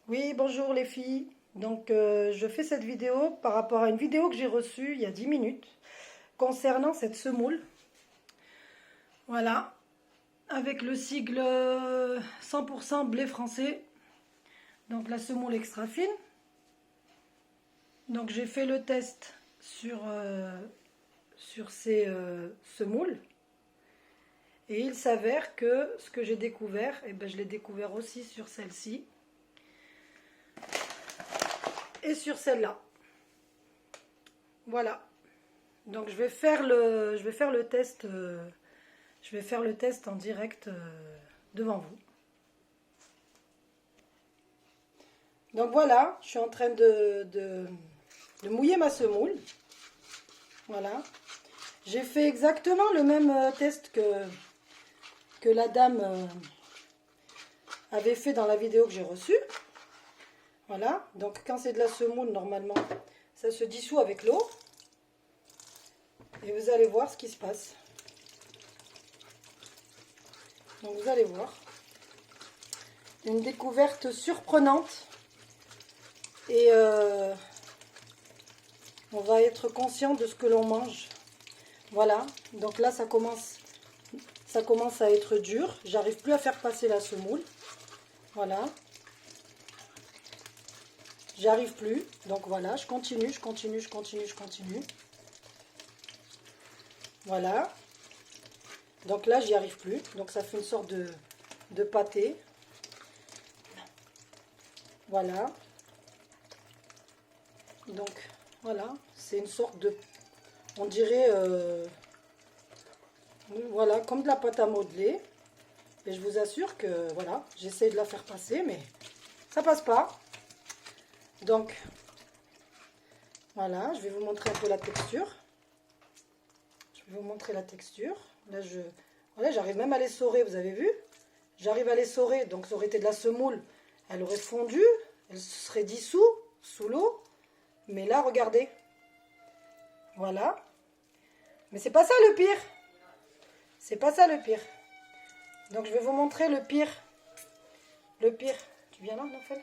Oui, bonjour les filles. Donc, je fais cette vidéo par rapport à une vidéo que j'ai reçue il y a 10 minutes concernant cette semoule. Voilà, avec le sigle 100% blé français. Donc, la semoule extra fine. Donc, j'ai fait le test sur ces semoules. Et il s'avère que ce que j'ai découvert, eh ben, je l'ai découvert aussi sur celle-ci. Et sur celle-là. Voilà. Donc je vais faire le test. Je vais faire le test en direct devant vous. Donc voilà, je suis en train de mouiller ma semoule. Voilà. J'ai fait exactement le même test que la dame avait fait dans la vidéo que j'ai reçue. Voilà. Donc quand c'est de la semoule, normalement, ça se dissout avec l'eau. Et vous allez voir ce qui se passe. Donc vous allez voir. Une découverte surprenante. Et on va être conscient de ce que l'on mange. Voilà. Donc là, ça commence à être dur. J'arrive plus à faire passer la semoule. Voilà. J'arrive plus. Donc voilà, je continue. Voilà. Donc là, j'y arrive plus. Donc ça fait une sorte de pâté. Voilà. Donc voilà, c'est une sorte de, on dirait, voilà, comme de la pâte à modeler. Et je vous assure que voilà, j'essaie de la faire passer, mais ça passe pas. Donc voilà, je vais vous montrer un peu la texture. Je vais vous montrer la texture. Là, voilà, j'arrive même à l'essorer, vous avez vu? J'arrive à l'essorer, donc ça aurait été de la semoule. Elle aurait fondu, elle se serait dissous sous l'eau. Mais là, regardez. Voilà. Mais c'est pas ça le pire. C'est pas ça le pire. Donc, je vais vous montrer le pire. Le pire. Tu viens là, Nofel?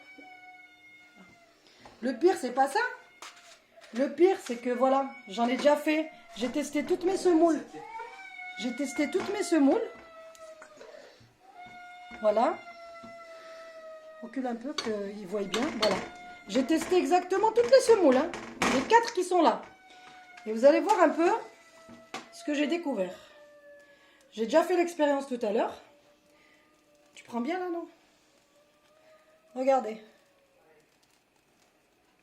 Le pire, c'est pas ça. Le pire, c'est que voilà, j'en ai déjà fait. J'ai testé toutes mes semoules. J'ai testé toutes mes semoules. Voilà. Recule un peu qu'ils voient bien. Voilà. J'ai testé exactement toutes les semoules. Hein. Les 4 qui sont là. Et vous allez voir un peu ce que j'ai découvert. J'ai déjà fait l'expérience tout à l'heure. Tu prends bien là, non? Regardez.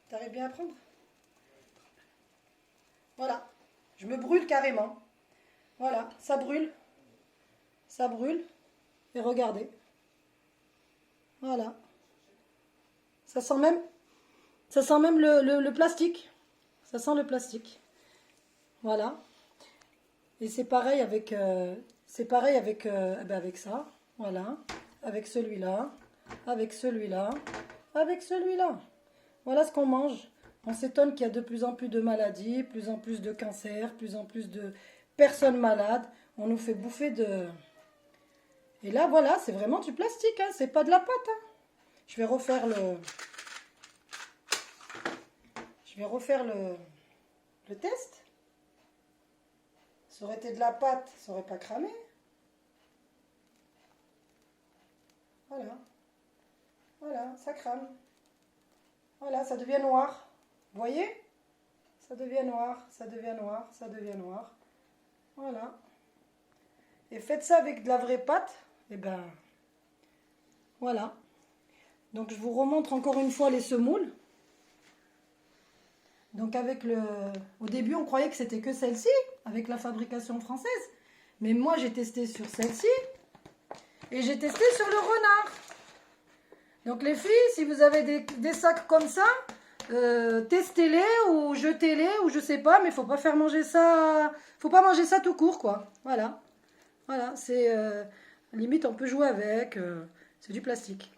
T'arrives bien à prendre? Voilà. Je me brûle carrément. Voilà, ça brûle. Ça brûle. Et regardez. Voilà. Ça sent même le plastique. Ça sent le plastique. Voilà. Et c'est pareil avec avec ça. Voilà. Avec celui-là. Avec celui-là. Avec celui-là. Voilà ce qu'on mange. On s'étonne qu'il y a de plus en plus de maladies, plus en plus de cancers, plus en plus de personnes malades. On nous fait bouffer de... Et là, voilà, c'est vraiment du plastique, hein. C'est pas de la pâte. Hein. Je vais refaire le test. Ça aurait été de la pâte, ça aurait pas cramé. Voilà. Voilà, ça crame. Voilà, ça devient noir. Vous voyez? Ça devient noir, ça devient noir, ça devient noir. Voilà. Et faites ça avec de la vraie pâte. Et ben, voilà. Donc, je vous remontre encore une fois les semoules. Donc, au début, on croyait que c'était que celle-ci, avec la fabrication française. Mais moi, j'ai testé sur celle-ci. Et j'ai testé sur le renard. Donc, les filles, si vous avez des sacs comme ça, testez-les ou jetez-les ou je sais pas. Mais il faut pas faire manger ça. Faut pas manger ça tout court, quoi. Voilà. Voilà, c'est... limite, on peut jouer avec. C'est du plastique.